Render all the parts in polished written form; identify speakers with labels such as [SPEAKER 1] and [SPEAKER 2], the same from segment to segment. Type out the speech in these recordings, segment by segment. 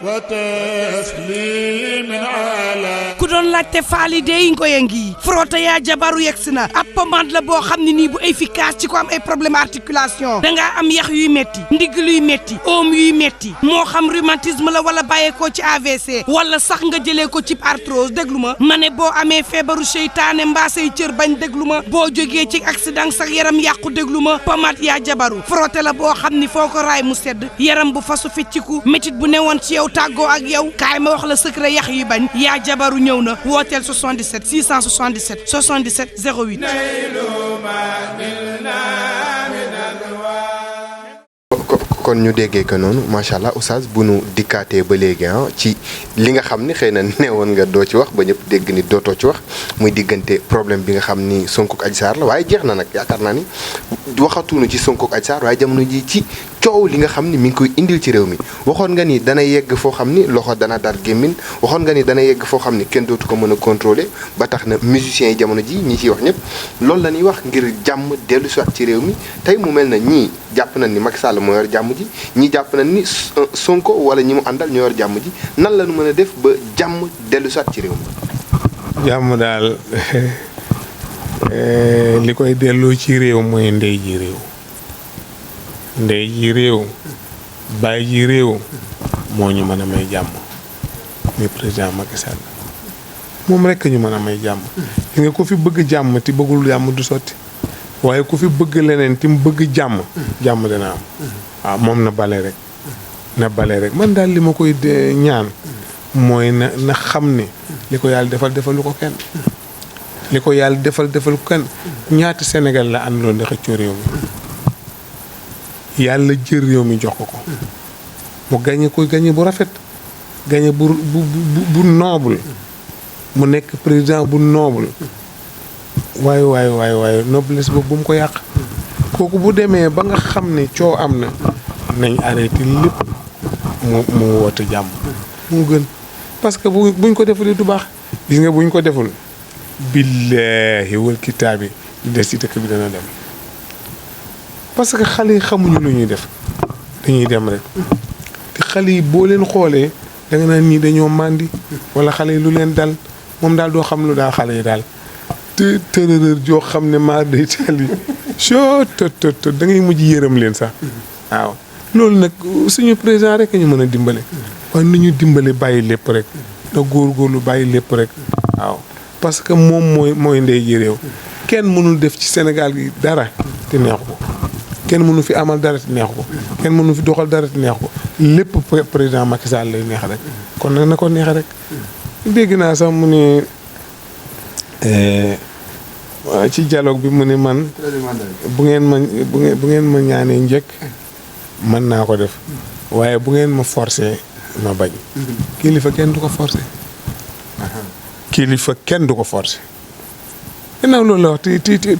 [SPEAKER 1] وتسليم على
[SPEAKER 2] ku doon laajte faali dey ngoye ngi frotté yaa jabaru yegsi na ab pommade la boo xam ne nii bu efficace ci ko am ay problème articulation dangaa am yax yuy metti ndigg luy metti oom yuy metti moo xam rhumatisme la wala bàyyeekoo ci AVC wala sax nga jëlee ko ci arthrose déglu ma ma ne boo amee feebaru seytaane mbaa say cër bañ déglu ma boo jógee ci accident sax yaram yàqu déglu ma pommade yaa jabaru frotté la boo xam ni foo ko raay mu sedd yaram bu fasu fecciku métit bu newoon ci yow tàggoo ak yow kaay ma wax la secret yax yi bañ yaa jabaru ñëw na wooteel 77 677 77 08.
[SPEAKER 3] kon ñu déggee ko noonu macha allah oustaz bu nu dikkaatee ba léegi ci li nga xam ni xëy na neewoon nga doo ci wax ba ñëpp dégg ni dootoo ci wax muy diggante problème bi nga xam ni Sonko ak Adji Sarr la waaye jeex na nag yaakaar naa ni waxatuunu ci Sonko ak Adji Sarr waaye jamono ji ci coow li nga xam ni mi ngi koy indil ci réew mi waxoon nga ni dana yegg foo xam ni loxo dana dar gémmin waxoon nga ni dana yegg foo xam ni kenn dootu ko mën a contrôler ba tax na musiciens yi jamono ji ñi ciy wax ñëpp loolu la ñuy wax ngir jàmm dellu si waat ci réew mi tey mu mel na ñii jàpp nañ ni Macky Sall moo yor jàmm ji ñi jàpp nañ ni Sonko wala ñi mu àndal ñoo yor jàmm ji nan la ñu mën a def ba jàmm dellu si waat ci réew mi.
[SPEAKER 4] jàmm daal li koy delloo ci réew mooy ndey ji réew ndey ji réew baay ji réew moo ñu mën a may jàmm muy président Macky Sall moom rekk ñu mën a may jàmm li nga ko fi bëgg jàmm te bëggul jàmm du sotti waaye ku fi bëgg leneen te mu bëgg jàmm jàmm dana am waaw moom na bale rek man daal li ma koy ñaan mooy na xam ne li ko yàlla defalu ko kenn li ko yàlla defalu ko kenn ñaata Sénégal la àndaloon di xëccoo réew mi yàlla jël réew mi jox ko mu gañe ko gañe bu rafet gañe bu noble mu nekk président bu noble waaye noblesse boobu bu mu ko yàq kooku bu demee ba nga xam ne coow am na nañ arrêté lépp mu woote jàmm mu gën parce que buñ ko defulee du baax gis nga buñ ko deful billaahi wal kitaabi di des ci dëkk bi dana dem parce que xale yi xamuñu lu ñuy def dañuy dem rek te xale yi boo leen xoolee da nga naan nii dañoo màndi wala xale yi lu leen dal moom daal doo xam lu daal xale yi daal te tërërër joo xam ne maar day tali soo tot da ngay mujj yërëm leen sax waaw loolu nag suñu président rek ñu mën a dimbale waaye nañu dimbale bàyyi lépp rek na góorgóorlu bàyyi lépp rek waaw parce que moom mooy ndey ji réew kenn mënul def ci Sénégal gi dara te neexu ko kenn mënu fi amal dara te neexu ko kenn mënu fi doxal dara te neexu ko lépp président Macky Sall lay neex rek kon nag na ko neex rek dégg naa sax mu ne ci dialogue bi mu ne man bu ngeen ma ñaanee njëkk mën naa ko def waaye bu ngeen ma forcé ma bañ kilifa kenn du ko forcé gannaaw loolu la wax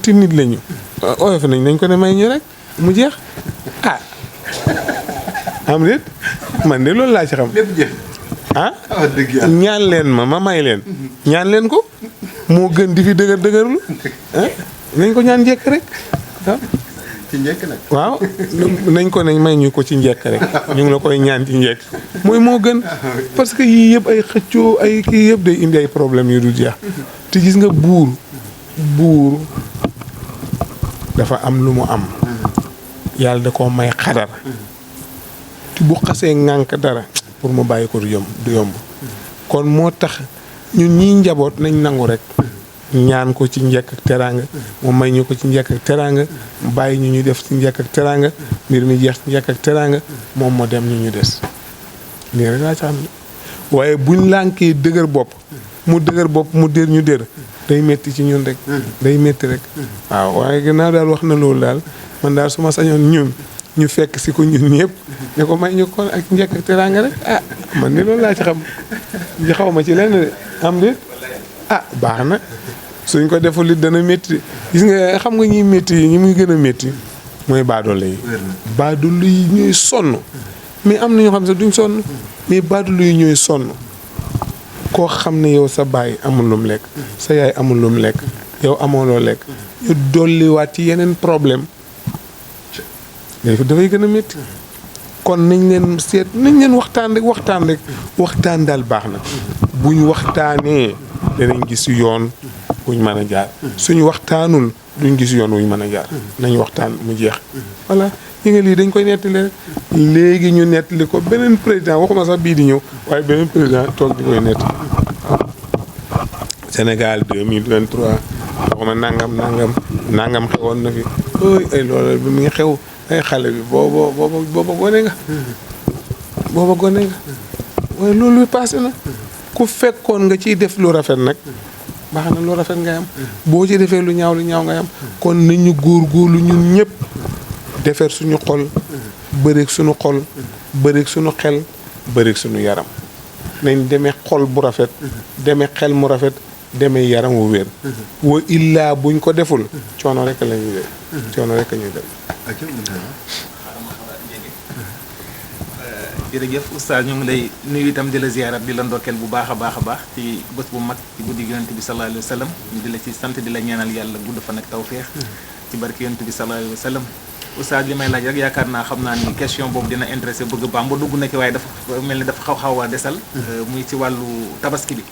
[SPEAKER 4] ti nit lañu oyof nañ ko ne may ñu rek mu jeex am déet man de loolu laa ci xam ñaan leen ma may leen ñaan leen ko moo gën di fi dëgërlu nañ ko ñaan njëkk rek
[SPEAKER 3] ci njëkk nag
[SPEAKER 4] waaw nañ ko ne may ñu ko ci njëkk rek ñu ngi la koy ñaan ci njëkk moo gën parce que yii yëpp ay xëccoo ay kii yëpp day indi ay problèmes yu dul jeex te gis nga buur dafa am lu mu am yàlla da koo may xadar te bu xasee ŋànk dara pour mu bàyyi ko du yomb kon moo tax ñun ñii njaboot nañ nangu rek ñaan ko ci njëkk ak teraanga mu may ñu ko ci njëkk ak teraanga mu bàyyi ñu def ci njëkk ak teraanga mbir mi jeex ci njëkk ak teraanga moom moo dem ñu des lii rek laa ci xam ne waaye buñ lànkee dëgër bopp mu dér ñu dér day métti ci ñun rek day métti rek waaw waaye gannaaw daal wax na loolu daal man daal su ma sañoon ñu fekk si ko ñun ñëpp ne ko may ñu ko ak njëkk ak teraanga rek man ni loolu laa ci xam xaw ma ci lenn de am de baax na suñ ko deful it dana métti gis nga xam nga ñuy métti yi ñi muy gën a métti mooy baadoolo yi ñooy sonn mais am na ñoo xam ne sax duñ sonn mais baadoolo yi ñooy sonn koo xam ne yow sa baay amul lu mu lekk sa yaay amul lu mu lekk yow amoo loo lekk ñu dolliwaat ci yeneen problème dafay gën a métti kon nañ leen seet nañ leen waxtaan rek waxtaan daal baax na bu ñu waxtaanee danañ gis yoon wuñ mën a jaar suñu waxtaanul duñ gis yoon wuñ mën a jaar nañ waxtaan mu jeex voilà ñi nga lii dañ koy nettali rek léegi ñu nettali ko beneen président waxuma sax bii di ñëw waaye beneen président toog di koy nettali Sénégal 2023 waxuma nangam xewoon na fi ay loolu bi mu ngi xew ay xale bi booba gone nga waaye loolu passé na ku fekkoon nga ciy def lu rafet nag baax na lu rafet ngay am boo ci defee lu ñaaw ngay am kon nañu góorgóorlu ñun ñëpp defar suñu xol bëreeg suñu xol bëreeg suñu xel bëreeg suñu yaram nañ demee xol bu rafet demee xel mu rafet demee yaram wu wér wa illaa buñ ko deful coono rek la ñuy def coono rek la ñuy def
[SPEAKER 5] jërëjëf oustaz ñu ngi lay nuyu itam di la ziarat di la ndokkeel bu baax a baax ci bés bu mag ci guddi yonent bi sallallahu alayhi wa sallam ñu di la ci sant di la ñaanal yàlla gudd fan ak tawféex ci barke yonent bi sallallahu alayhi wa sallam oustaz li may laaj rek yaakaar naa xam naa ni question boobu dina intéressé bëgg Bamba dugg na ci waaye dafa mel ni dafa xaw a desal muy ci wàllu tabaski bi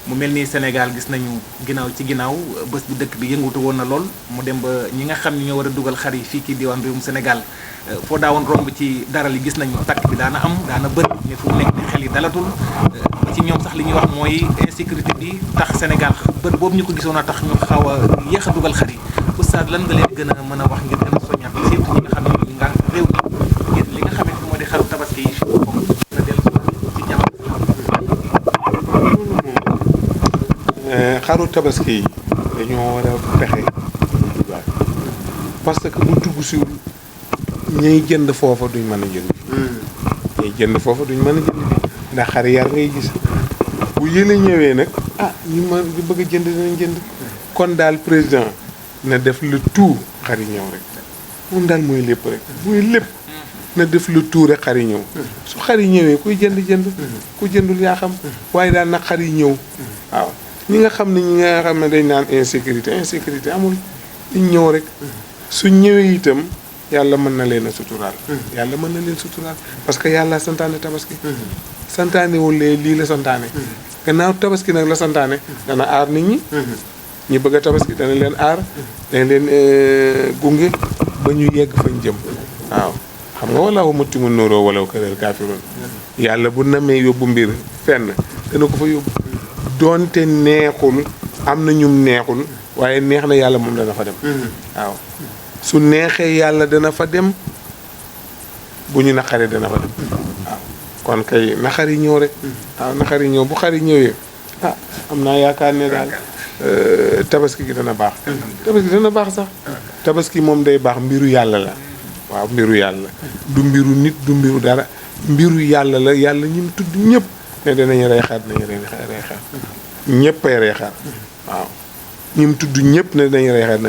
[SPEAKER 5] mu mel ni Sénégal gis nañu ginnaaw bés bi dëkk bi yëngutu woon na lool mu dem ba ñi nga xam ni ñoo war a dugal xar yi fii kii diwaan réewum Sénégal foo daawoon romb ci daral yi gis nañu takk bi daana bëri mais fu mu nekk ni xel yi dalatul ci ñoom sax li ñuy wax mooy insécurité bi tax Sénégal bët boobu ñu ko gisoon a tax ñu xaw a yéex a dugal xar yi oustaz lan nga leen gën a mën a wax ngir gën a soññaat surtout ñi nga xam ne ñu ngaan réew mi ngir li nga xamante moo di xaru tabaski yi fii moom na dellu ci jàmm
[SPEAKER 4] xaru tabaski yi dañoo war a pexe parce que bu dugg siwul ñuy jënd foofa duñ mën a jënd ñuy jënd foofa duñ mën a jënd ndax xar yar ngay gis bu yële ñëwee nag ñu mën di bëgg a jënd dinañ jënd kon daal président na def le tout xar yi ñëw rek moom daal mooy lépp rek mooy lépp na def le tout rek xar yi ñëw su xar yi ñëwee kuy jënd ku jëndul yaa xam waaye daal nag xar yi ñëw waaw ñi nga xam ne dañ naan insécurité amul ñu ñëw rek su ñëwee itam yàlla mën na leen a suturaal parce que yàlla santaane tabaski santaanewul lii la santaane gannaaw tabaski nag la santaane dana aar nit ñi ñi bëgg a tabaski dana leen aar dana leen gunge ba ñu yegg fañ jëm waaw xam nga wala mutti mu nóoroo wala këréel kaafiroon yàlla bu namee yóbbu mbir fenn dana ko fa yóbbu doonte neexul am na ñum neexul waaye neex na yàlla moom dana fa dem waaw su neexee yàlla dana fa dem bu ñu naqaree dana fa dem waaw kon kay naxar yi ñëw rek waaw naxar yi ñëw bu xar yi ñëwee am naa yaakaar ne daal tabaski gi dana baax sax tabaski moom day baax mbiru yàlla la waaw mbiru yàlla du mbiru nit du mbiru dara mbiru yàlla la yàlla ñi mu tudd ñëpp ne danañu rey xar ñëpp ay rey xar waaw ñi mu tudd ñëpp ne danañu rey xar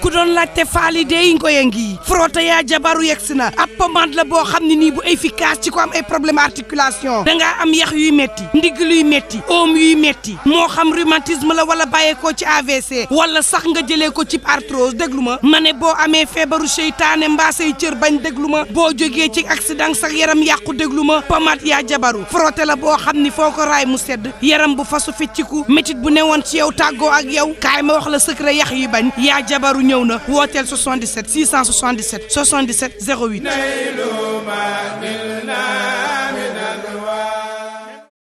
[SPEAKER 2] ku doon laajte faali dey ngoye ngi frotté yaa jabaru yegsi na ab pommade la boo xam ne nii bu efficace ci ko am ay problème articulation dangaa am yax yuy metti ndigg luy metti oom yuy metti moo xam rhumatisme la wala bàyyeekoo ci AVC wala sax nga jëlee ko ci arthrose déglu ma ne boo amee feebaru seytaane mbaa say cër bañ déglu ma boo jógee ci accident sax yaram yàqu déglu ma pommade yaa jabaru frotté la boo xam ni foo ko raay mu sedd yaram bu fasu fecciku métit bu newoon ci yow tàggoo ak yow kaay ma wax la secret yax yi bañ yaa jabaru ñëw na wooteel 77 677 77 08